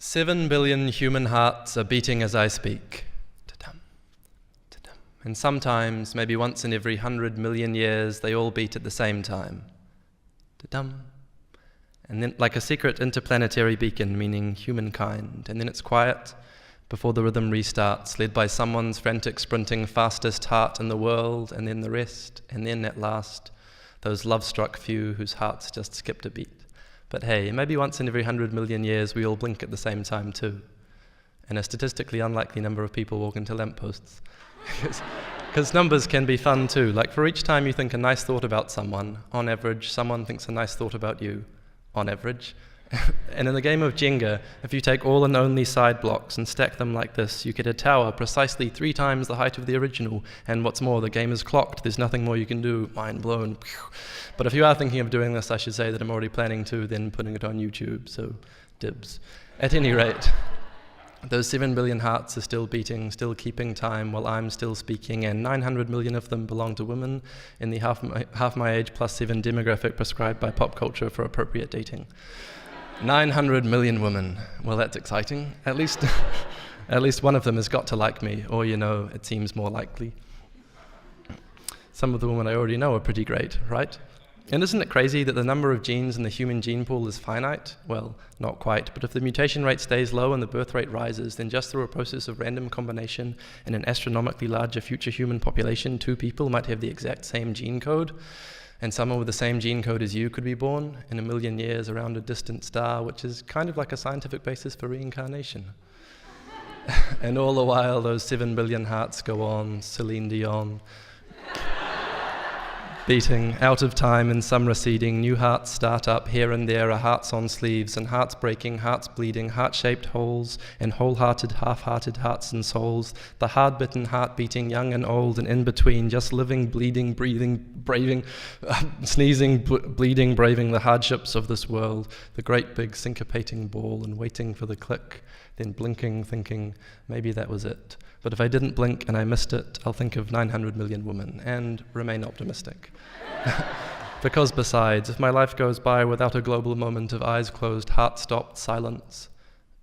7 billion human hearts are beating as I speak. Ta-dum, ta-dum. And sometimes, maybe once in every 100 million years, they all beat at the same time. Ta-dum. And then, like a secret interplanetary beacon, meaning humankind. And then it's quiet before the rhythm restarts, led by someone's frantic sprinting fastest heart in the world, and then the rest, and then at last, those love-struck few whose hearts just skipped a beat. But hey, maybe once in every 100 million years we all blink at the same time too. And a statistically unlikely number of people walk into lampposts. Because numbers can be fun too. Like for each time you think a nice thought about someone, on average, someone thinks a nice thought about you, on average. And in the game of Jenga, if you take all and only side blocks and stack them like this, you get a tower precisely 3 times the height of the original. And what's more, the game is clocked. There's nothing more you can do. Mind blown. But if you are thinking of doing this, I should say that I'm already planning to, then putting it on YouTube, so dibs. At any rate, those 7 billion hearts are still beating, still keeping time while I'm still speaking, and 900 million of them belong to women in the half my age plus 7 demographic prescribed by pop culture for appropriate dating. 900 million women. Well, that's exciting. At least one of them has got to like me, or, it seems more likely. Some of the women I already know are pretty great, right? And isn't it crazy that the number of genes in the human gene pool is finite? Well, not quite, but if the mutation rate stays low and the birth rate rises, then just through a process of random combination in an astronomically larger future human population, 2 people might have the exact same gene code. And someone with the same gene code as you could be born in 1 million years around a distant star, which is kind of like a scientific basis for reincarnation. And all the while, those 7 billion hearts go on, Celine Dion, beating, out of time and some receding, new hearts start up, here and there are hearts on sleeves, and hearts breaking, hearts bleeding, heart-shaped holes, and wholehearted, half-hearted hearts and souls, the hard-bitten heart beating, young and old, and in between, just living, bleeding, breathing, braving, sneezing, bleeding, braving the hardships of this world, the great big syncopating ball, and waiting for the click, then blinking, thinking, maybe that was it. But if I didn't blink and I missed it, I'll think of 900 million women and remain optimistic. Because besides, if my life goes by without a global moment of eyes closed, heart stopped, silence,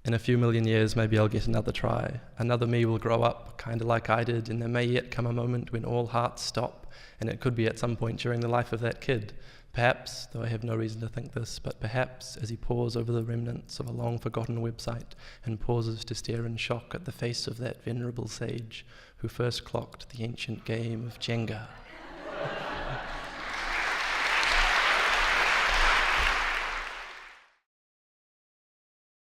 in a few million years maybe I'll get another try. Another me will grow up, kind of like I did, and there may yet come a moment when all hearts stop, and it could be at some point during the life of that kid. Perhaps, though I have no reason to think this, but perhaps as he pores over the remnants of a long-forgotten website and pauses to stare in shock at the face of that venerable sage who first clocked the ancient game of Jenga.